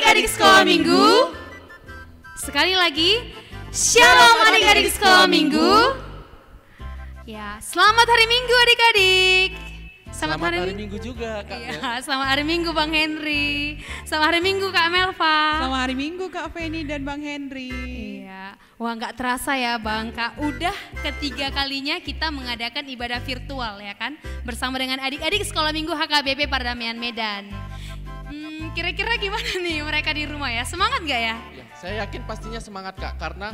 adik-adik sekolah minggu. Sekali lagi, Shalom adik-adik sekolah minggu. Ya, selamat hari Minggu adik-adik. Selamat hari Minggu juga Kak Mel. Iya, selamat hari Minggu Bang Henry. Selamat hari Minggu Kak Melva. Selamat hari Minggu Kak Feni dan Bang Henry. Iya, wah nggak terasa ya Bang Kak. Udah ketiga kalinya kita mengadakan ibadah virtual ya kan. Bersama dengan adik-adik sekolah minggu HKBP Perdamaian Medan. Kira-kira gimana nih mereka di rumah ya? Semangat gak ya? Ya, saya yakin pastinya semangat Kak, karena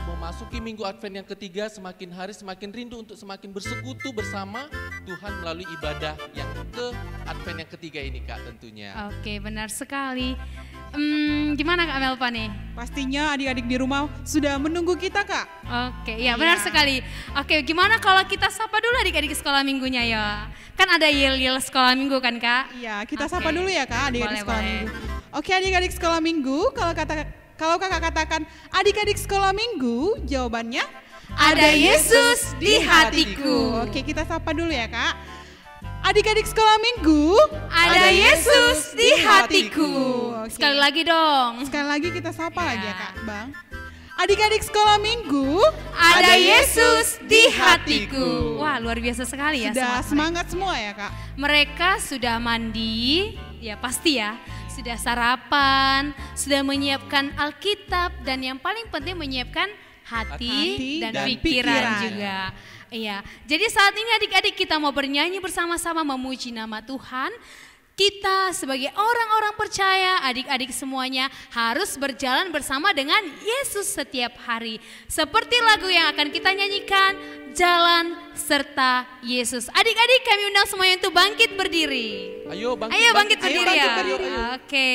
memasuki minggu Advent yang ketiga semakin hari semakin rindu untuk semakin bersekutu bersama Tuhan melalui ibadah yang ke Advent yang ketiga ini Kak tentunya. Oke, benar sekali. Gimana Kak Melva nih? Pastinya adik-adik di rumah sudah menunggu kita Kak. Oke, ya benar sekali. Oke, gimana kalau kita sapa dulu adik-adik sekolah minggunya ya? Kan ada yel-yel sekolah minggu kan Kak? Iya, kita sapa dulu ya Kak adik-adik sekolah boleh. minggu. Oke adik-adik sekolah minggu, kalau kakak katakan adik-adik sekolah minggu, jawabannya Ada Yesus di hatiku. Oke, kita sapa dulu ya Kak. Adik-adik sekolah minggu, Ada Yesus di hatiku. Oke. Sekali lagi dong. Sekali lagi kita sapa lagi ya Iya. Kak, Bang. Adik-adik sekolah minggu, Ada Yesus di hatiku. Wah, luar biasa sekali ya. sudah semangat semangat semua ya Kak. mereka sudah mandi, ya pasti ya. Sudah sarapan, sudah menyiapkan Alkitab, dan yang paling penting menyiapkan hati dan pikiran juga. Iya, jadi saat ini adik-adik kita mau bernyanyi bersama-sama memuji nama Tuhan. Kita sebagai orang-orang percaya, adik-adik semuanya harus berjalan bersama dengan Yesus setiap hari. Seperti lagu yang akan kita nyanyikan, Jalan Serta Yesus. Adik-adik kami undang semuanya untuk bangkit berdiri. Ayo bangkit, Ayo bangkit berdiri bangkit ya. berdiri. Oke.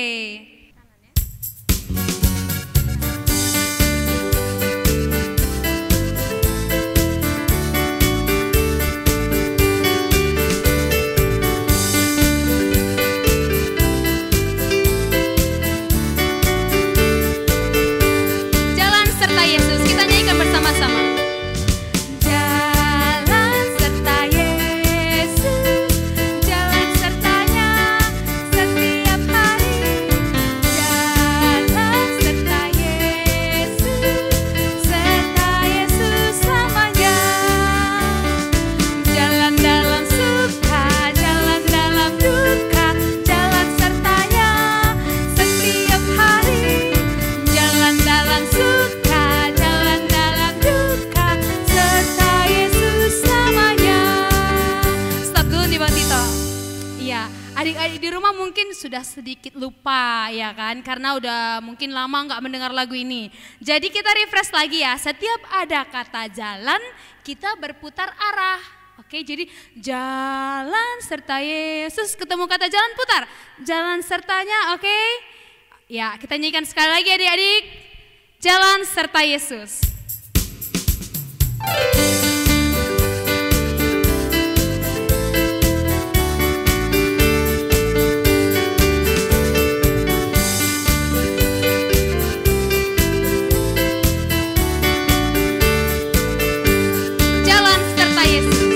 Jalan serta Yesus, kita nyanyikan bersama-sama. Jalan serta Yesus, jalan sertanya setiap hari. Jalan serta Yesus selamanya. Jalan dalam suka, jalan dalam duka, jalan sertanya setiap hari. Jalan dalam suka, jalan dalam duka, serta Yesus selamanya. Stop dulu nih Bang Tito. Iya, adik-adik di rumah mungkin sudah sedikit lupa ya kan, karena udah mungkin lama nggak mendengar lagu ini. Jadi kita refresh lagi ya, setiap ada kata jalan, kita berputar arah. Oke, jadi jalan serta Yesus, ketemu kata jalan putar. Jalan sertanya, oke? Ya, kita nyanyikan sekali lagi adik-adik. Jalan serta Yesus. Jalan serta Yesus.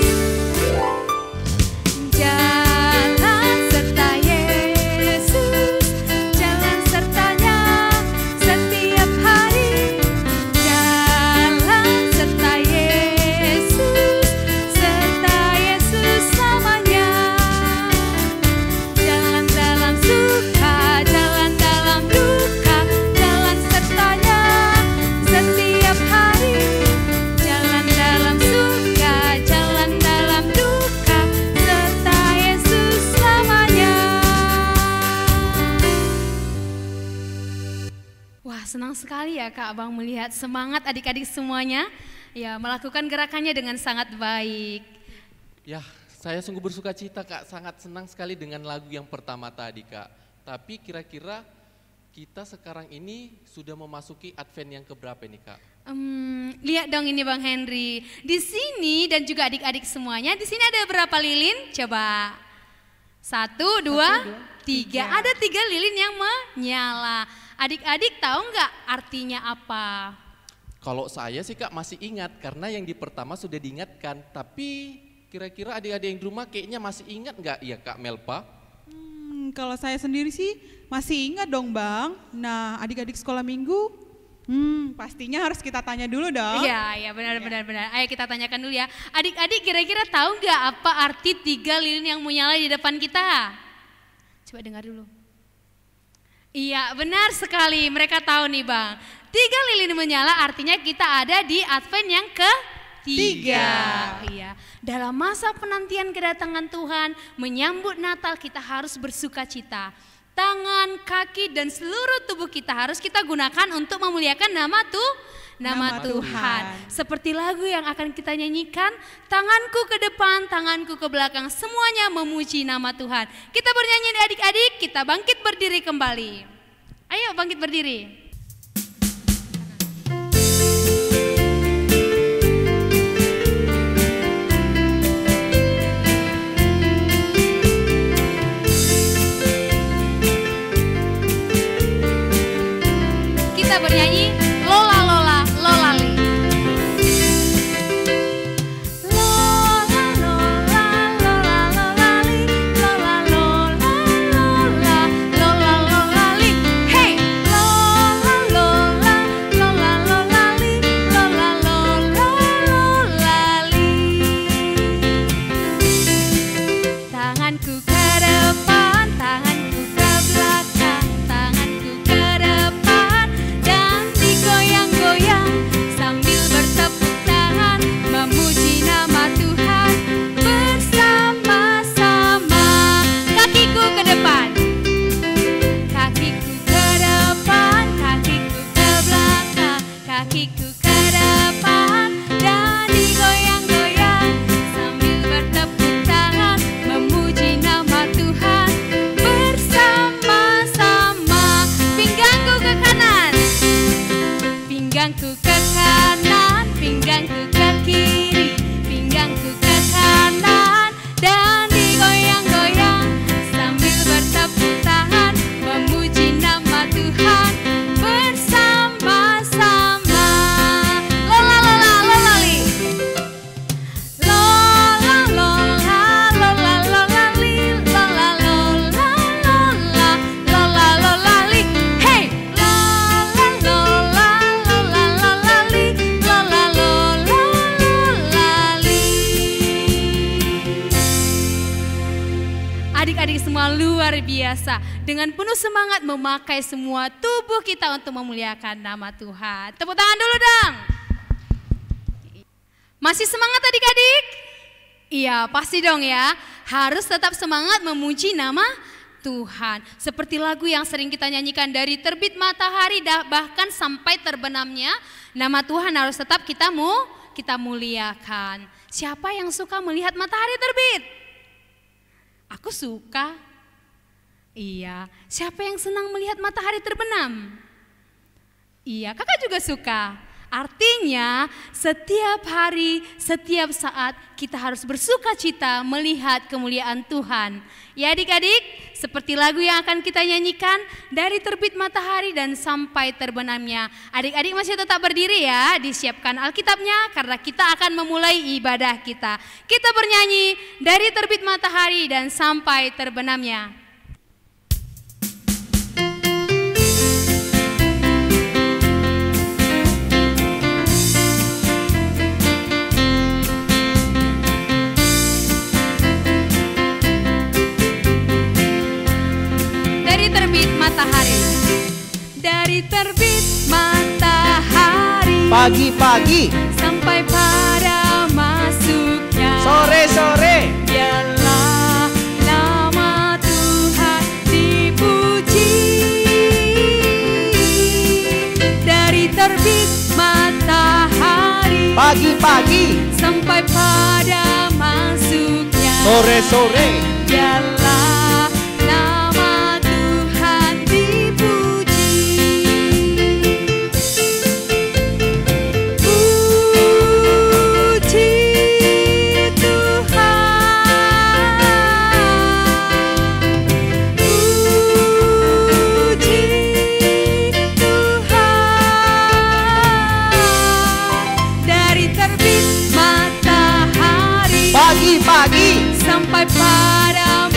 Jalan serta Yesus, jalan sertanya setiap hari. Jalan serta Yesus selamanya. Jalan dalam suka, jalan dalam duka, jalan sertanya setiap hari. Jalan dalam suka, jalan dalam duka, serta Yesus selamanya. Wah, senang sekali ya Kak Abang melihat semangat adik-adik semuanya ya melakukan gerakannya dengan sangat baik. Ya, saya sungguh bersuka cita Kak, sangat senang sekali dengan lagu yang pertama tadi Kak. Tapi kira-kira kita sekarang ini sudah memasuki Advent yang keberapa nih Kak? Lihat dong ini Bang Henry. Di sini dan juga adik-adik semuanya, di sini ada berapa lilin? Coba. 1, 2, 3. Ada 3 lilin yang menyala. Adik-adik tahu nggak artinya apa? Kalau saya sih Kak masih ingat, karena yang di pertama sudah diingatkan. Tapi kira-kira adik-adik yang di rumah kayaknya masih ingat nggak ya Kak Melpa? Kalau saya sendiri sih masih ingat dong Bang. Nah adik-adik sekolah minggu, pastinya harus kita tanya dulu dong. Iya, benar. Ayo kita tanyakan dulu ya. Adik-adik kira-kira tahu nggak apa arti 3 lilin yang menyala di depan kita? Coba dengar dulu. Iya, benar sekali. Mereka tahu nih Bang. 3 lilin menyala artinya kita ada di Advent yang ketiga. Iya. Dalam masa penantian kedatangan Tuhan, menyambut Natal kita harus bersuka cita. Tangan, kaki, dan seluruh tubuh kita harus kita gunakan untuk memuliakan nama Tuhan. Seperti lagu yang akan kita nyanyikan, tanganku ke depan, tanganku ke belakang, semuanya memuji nama Tuhan. Kita bernyanyi adik-adik, kita bangkit berdiri kembali. Ayo bangkit berdiri. Kita bernyanyi Lola Lola Lolali. Lola Lola Lola Lolali, Lola Lola Lola Lola Lolali. Hey, Lola Lola Lola Lolali, Lola Lola Lolali. Tanganku ke depan, tanganku ke belakang, tanganku ke depan dan digoyang-goyang sambil bertepuk tangan memuji nama Tuhan bersama-sama. Kakiku ke depan, kakiku ke depan, kakiku ke belakang, kakiku ke depan dan digoyang-goyang sambil bertepuk tangan memuji nama Tuhan bersama-sama. Pinggangku ke kanan, pinggangku ke kanan, pinggangku ke kiri, pinggangku ke kanan dan digoyang-goyang sambil bertepuk tangan memuji nama Tuhan bersama-sama. Lola Lola Lolali, Lola Lola Lola Lolali, Lola Lola Lola Lola Lolali. Hey, Lola Lola Lola Lolali, Lola Lola Lolali. Adik-adik semua luar biasa, dengan penuh semangat memakai semua tubuh kita untuk memuliakan nama Tuhan. Tepuk tangan dulu dong. Masih semangat adik-adik? Iya, pasti dong ya. Harus tetap semangat memuji nama Tuhan. Seperti lagu yang sering kita nyanyikan, dari terbit matahari bahkan sampai terbenamnya, nama Tuhan harus tetap kita muliakan. Siapa yang suka melihat matahari terbit? Aku suka. Iya. Siapa yang senang melihat matahari terbenam? Iya, kakak juga suka. Artinya setiap hari, setiap saat kita harus bersuka cita melihat kemuliaan Tuhan. Ya adik-adik, seperti lagu yang akan kita nyanyikan, dari terbit matahari dan sampai terbenamnya. Adik-adik masih tetap berdiri ya, disiapkan Alkitabnya karena kita akan memulai ibadah kita. Kita bernyanyi dari terbit matahari dan sampai terbenamnya. Terbit matahari, dari terbit matahari, Pagi-pagi, sampai pada masuknya sore-sore, biarlah nama Tuhan dipuji. Dari terbit matahari, pagi-pagi, sampai pada masuknya sore-sore, biarlah nama Tuhan dipuji. Puji Tuhan, puji Tuhan. Dari terbit matahari pagi-pagi, sampai pada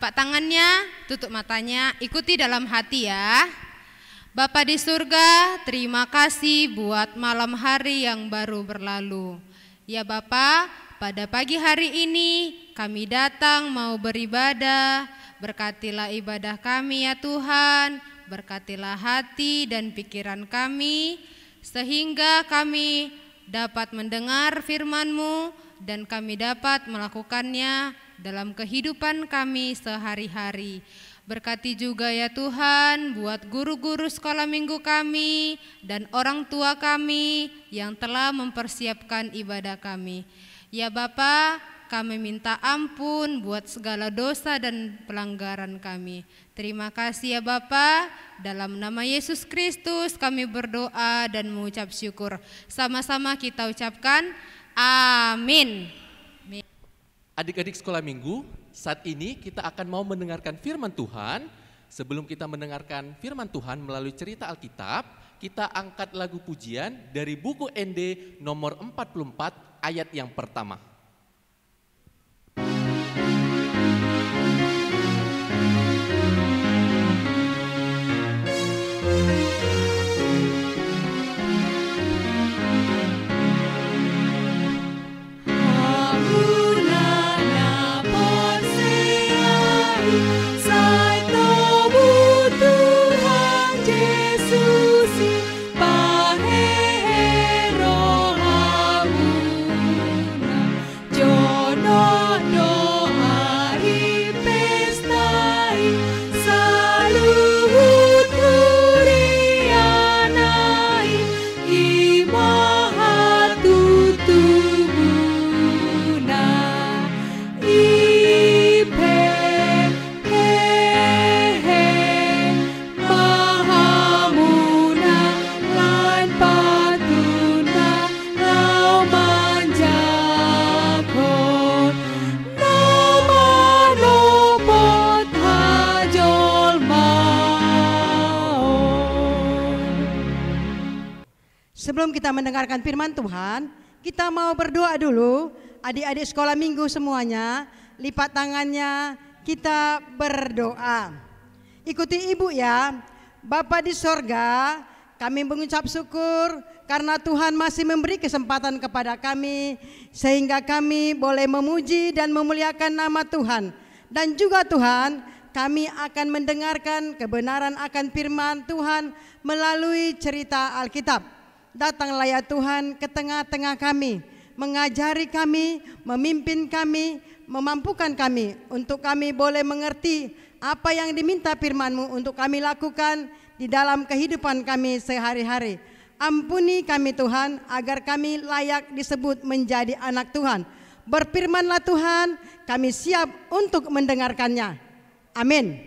Telapak tangannya, tutup matanya, ikuti dalam hati ya. Bapa di surga, terima kasih buat malam hari yang baru berlalu. Ya Bapa, pada pagi hari ini kami datang mau beribadah. Berkatilah ibadah kami ya Tuhan, berkatilah hati dan pikiran kami, sehingga kami dapat mendengar firman-Mu dan kami dapat melakukannya dalam kehidupan kami sehari-hari. Berkati juga ya Tuhan buat guru-guru sekolah minggu kami dan orang tua kami yang telah mempersiapkan ibadah kami. Ya Bapa, kami minta ampun buat segala dosa dan pelanggaran kami. Terima kasih ya Bapa, dalam nama Yesus Kristus kami berdoa dan mengucap syukur. Sama-sama kita ucapkan amin. Adik-adik sekolah minggu, saat ini kita akan mau mendengarkan firman Tuhan. Sebelum kita mendengarkan firman Tuhan melalui cerita Alkitab, kita angkat lagu pujian dari buku ND nomor 44 ayat yang pertama. Sebelum kita mendengarkan firman Tuhan, kita mau berdoa dulu. Adik-adik sekolah minggu semuanya, lipat tangannya, kita berdoa. Ikuti ibu ya. Bapa di sorga, kami mengucap syukur karena Tuhan masih memberi kesempatan kepada kami, sehingga kami boleh memuji dan memuliakan nama Tuhan. Dan juga Tuhan, kami akan mendengarkan kebenaran akan firman Tuhan melalui cerita Alkitab. Datanglah ya Tuhan ke tengah-tengah kami, mengajari kami, memimpin kami, memampukan kami untuk kami boleh mengerti apa yang diminta firman-Mu untuk kami lakukan di dalam kehidupan kami sehari-hari. Ampuni kami Tuhan agar kami layak disebut menjadi anak Tuhan. Berfirmanlah Tuhan, kami siap untuk mendengarkannya. Amin.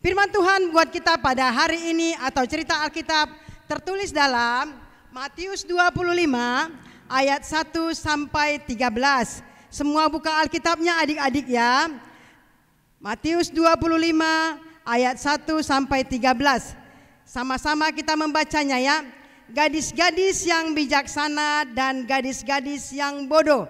Firman Tuhan buat kita pada hari ini atau cerita Alkitab tertulis dalam Matius 25 ayat 1 sampai 13. Semua buka Alkitabnya adik-adik ya. Matius 25 ayat 1 sampai 13. Sama-sama kita membacanya ya. Gadis-gadis yang bijaksana dan gadis-gadis yang bodoh.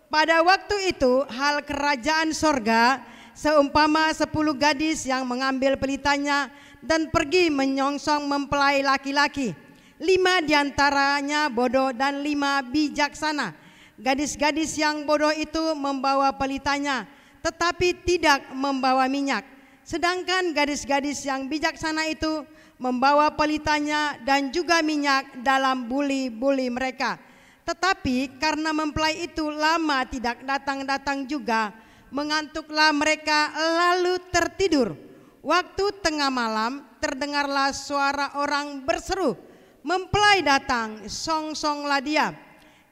Pada waktu itu hal kerajaan sorga seumpama 10 gadis yang mengambil pelitanya dan pergi menyongsong mempelai laki-laki. 5 diantaranya bodoh dan 5 bijaksana. Gadis-gadis yang bodoh itu membawa pelitanya, tetapi tidak membawa minyak. Sedangkan gadis-gadis yang bijaksana itu membawa pelitanya dan juga minyak dalam buli-buli mereka. Tetapi karena mempelai itu lama tidak datang-datang juga, mengantuklah mereka lalu tertidur. Waktu tengah malam terdengarlah suara orang berseru, "Mempelai datang, songsonglah dia."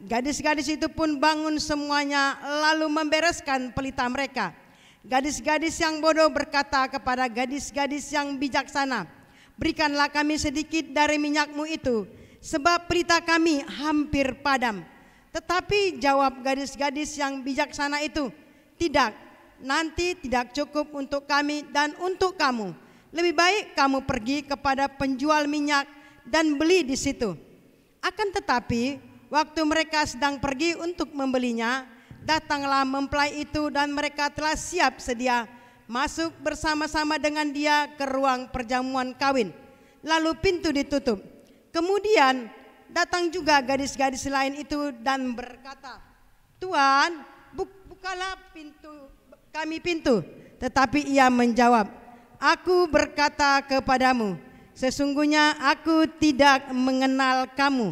Gadis-gadis itu pun bangun semuanya lalu membereskan pelita mereka. Gadis-gadis yang bodoh berkata kepada gadis-gadis yang bijaksana, "Berikanlah kami sedikit dari minyakmu itu, sebab pelita kami hampir padam." Tetapi jawab gadis-gadis yang bijaksana itu, "Tidak, nanti tidak cukup untuk kami dan untuk kamu. Lebih baik kamu pergi kepada penjual minyak dan beli di situ." Akan tetapi waktu mereka sedang pergi untuk membelinya, datanglah mempelai itu dan mereka telah siap sedia. masuk bersama-sama dengan dia ke ruang perjamuan kawin. Lalu pintu ditutup. Kemudian datang juga gadis-gadis lain itu dan berkata, "Tuan, bukalah kami pintu." Tetapi ia menjawab, "Aku berkata kepadamu, sesungguhnya aku tidak mengenal kamu.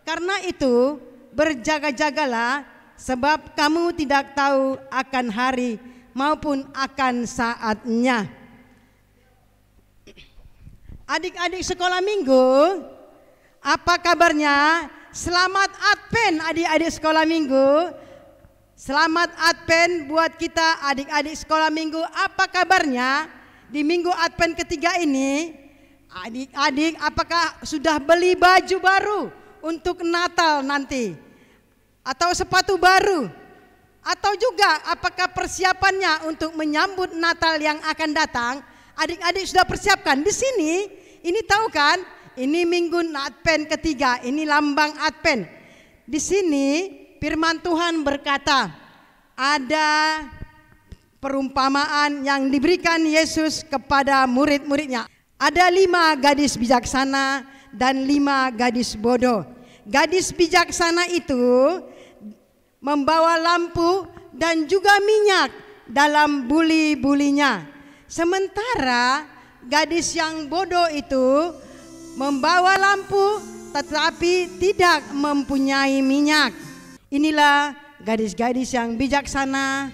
Karena itu berjaga-jagalah, sebab kamu tidak tahu akan hari maupun akan saatnya." Adik-adik sekolah minggu, apa kabarnya? Selamat Advent adik-adik sekolah minggu. Selamat Advent buat kita adik-adik sekolah minggu. Apa kabarnya di minggu Advent ketiga ini? Adik-adik apakah sudah beli baju baru untuk Natal nanti? Atau sepatu baru? Atau juga apakah persiapannya untuk menyambut Natal yang akan datang? Adik-adik sudah persiapkan di sini. Ini tahu kan? Ini minggu Advent ketiga. Ini lambang Advent. Di sini firman Tuhan berkata, ada perumpamaan yang diberikan Yesus kepada murid-muridnya. Ada 5 gadis bijaksana dan 5 gadis bodoh. Gadis bijaksana itu membawa lampu dan juga minyak dalam buli-bulinya. Sementara gadis yang bodoh itu membawa lampu tetapi tidak mempunyai minyak. Inilah gadis-gadis yang bijaksana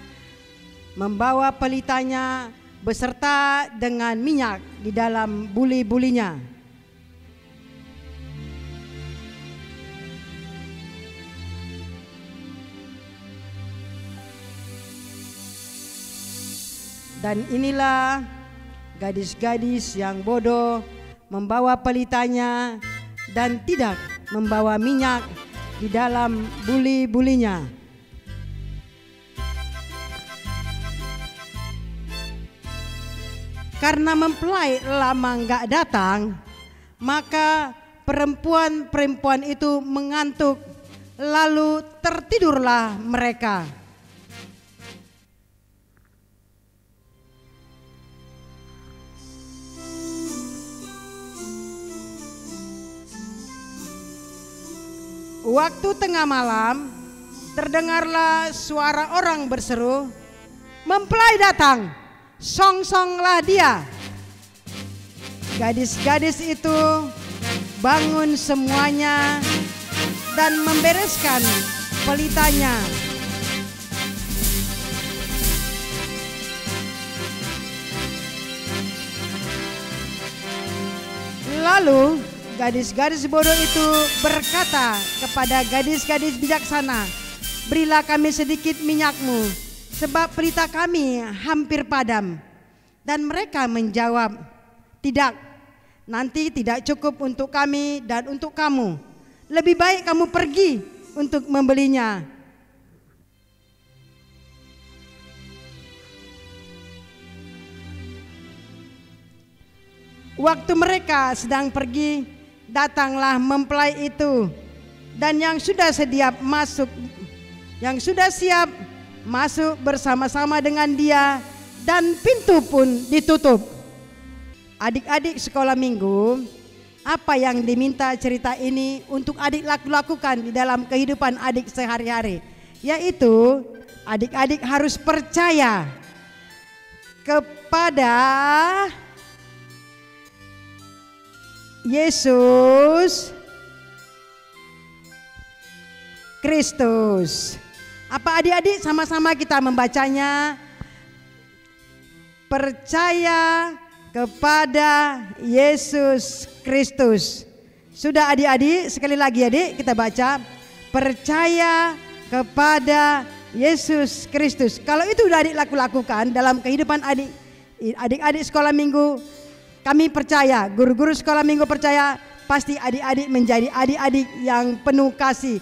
membawa pelitanya beserta dengan minyak di dalam buli-bulinya. Dan inilah gadis-gadis yang bodoh membawa pelitanya dan tidak membawa minyak di dalam buli-bulinya. Karena mempelai lama enggak datang, maka perempuan-perempuan itu mengantuk, lalu tertidurlah mereka. Waktu tengah malam, terdengarlah suara orang berseru, "Mempelai datang, song-songlah dia." Gadis-gadis itu bangun semuanya dan membereskan pelitanya. Lalu gadis-gadis bodoh itu berkata kepada gadis-gadis bijaksana, "Berilah kami sedikit minyakmu, sebab pelita kami hampir padam." Dan mereka menjawab, "Tidak, nanti tidak cukup untuk kami dan untuk kamu. Lebih baik kamu pergi untuk membelinya." Waktu mereka sedang pergi, datanglah mempelai itu, dan yang sudah siap masuk bersama-sama dengan dia, dan pintu pun ditutup. Adik-adik sekolah minggu, apa yang diminta cerita ini untuk adik lakukan di dalam kehidupan adik sehari-hari? Yaitu adik-adik harus percaya kepada Yesus Kristus. Apa adik-adik sama-sama kita membacanya? Percaya kepada Yesus Kristus. Sudah adik-adik? Sekali lagi adik kita baca. Percaya kepada Yesus Kristus. Kalau itu sudah adik lakukan dalam kehidupan adik-adik sekolah minggu, kami percaya, guru-guru sekolah minggu percaya, pasti adik-adik menjadi adik-adik yang penuh kasih,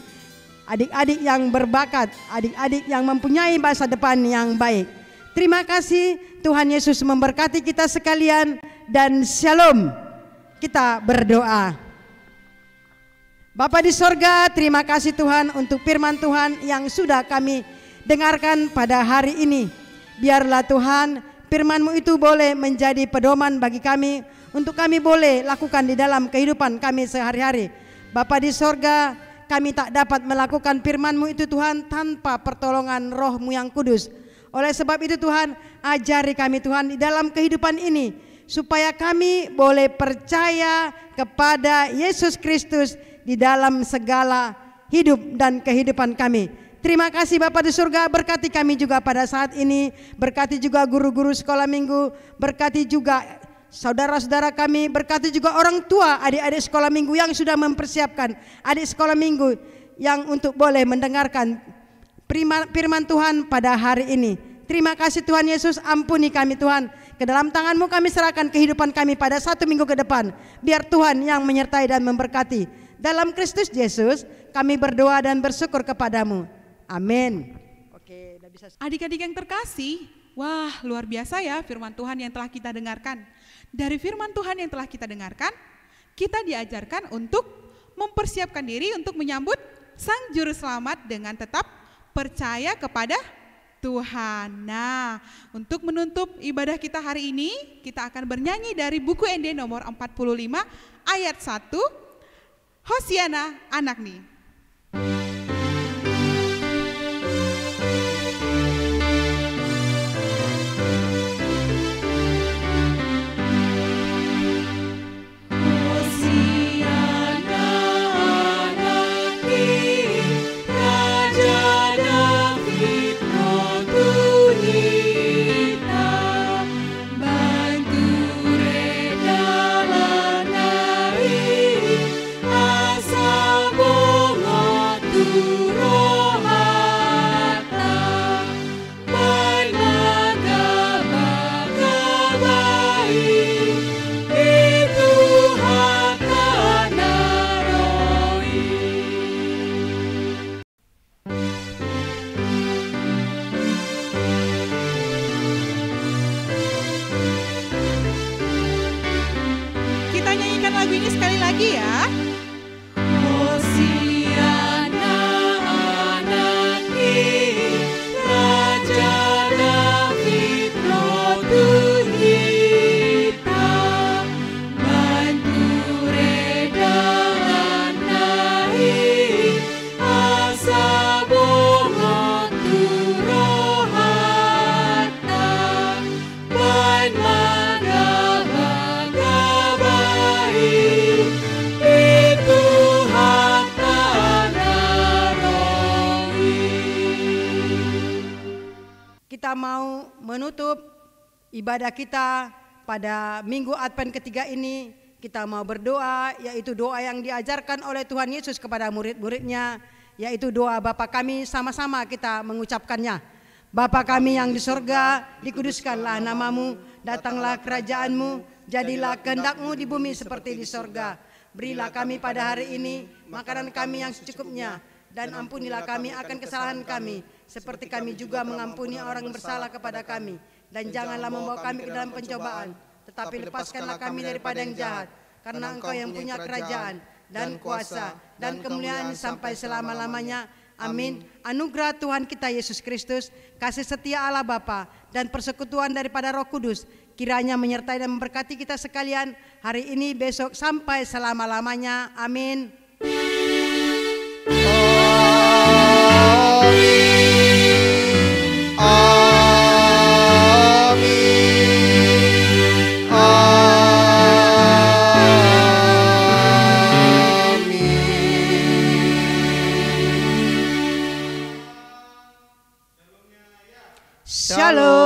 adik-adik yang berbakat, adik-adik yang mempunyai masa depan yang baik. Terima kasih, Tuhan Yesus memberkati kita sekalian, dan shalom. Kita berdoa. Bapa di sorga, terima kasih Tuhan untuk firman Tuhan yang sudah kami dengarkan pada hari ini. Biarlah Tuhan firman-Mu itu boleh menjadi pedoman bagi kami untuk kami boleh lakukan di dalam kehidupan kami sehari-hari. Bapa di sorga, kami tak dapat melakukan firman-Mu itu Tuhan tanpa pertolongan Roh-Mu yang kudus. Oleh sebab itu Tuhan, ajari kami Tuhan di dalam kehidupan ini supaya kami boleh percaya kepada Yesus Kristus di dalam segala hidup dan kehidupan kami. Terima kasih Bapa di surga, berkati kami juga pada saat ini, berkati juga guru-guru sekolah minggu, berkati juga saudara-saudara kami, berkati juga orang tua adik-adik sekolah minggu yang sudah mempersiapkan adik sekolah minggu yang untuk boleh mendengarkan firman Tuhan pada hari ini. Terima kasih Tuhan Yesus, ampuni kami Tuhan. Ke dalam tangan-Mu kami serahkan kehidupan kami pada 1 minggu ke depan. Biar Tuhan yang menyertai dan memberkati. Dalam Kristus Yesus kami berdoa dan bersyukur kepadamu. Amin. Oke, udah bisa. Adik-adik yang terkasih, wah luar biasa ya firman Tuhan yang telah kita dengarkan. Dari firman Tuhan yang telah kita dengarkan, kita diajarkan untuk mempersiapkan diri untuk menyambut Sang Juru Selamat dengan tetap percaya kepada Tuhan. Nah, untuk menutup ibadah kita hari ini, kita akan bernyanyi dari buku ND nomor 45 ayat 1, Hosiana Anakni. Kita nyanyikan lagu ini sekali lagi ya. Hosiana anakki, Raja David roh kita, bantu redalan nahi, asa bongot turohata, bain Kita mau menutup ibadah kita pada minggu Advent ketiga ini. Kita mau berdoa, yaitu doa yang diajarkan oleh Tuhan Yesus kepada murid-muridnya, yaitu doa Bapa kami, sama-sama kita mengucapkannya. Bapa kami yang di sorga, dikuduskanlah namamu, datanglah kerajaanmu, jadilah kehendak-Mu di bumi seperti di sorga. Berilah kami pada hari ini makanan kami yang secukupnya, dan ampunilah kami akan kesalahan kami, seperti kami juga mengampuni orang yang bersalah kepada kami. Dan janganlah membawa kami ke dalam pencobaan, tetapi lepaskanlah kami daripada yang jahat. Karena Engkau yang punya kerajaan, dan kuasa, dan kemuliaan sampai selama-lamanya. Amin. Anugerah Tuhan kita Yesus Kristus, kasih setia Allah Bapa, dan persekutuan daripada Roh Kudus, kiranya menyertai dan memberkati kita sekalian hari ini, besok, sampai selama-lamanya. Amin. Shalom.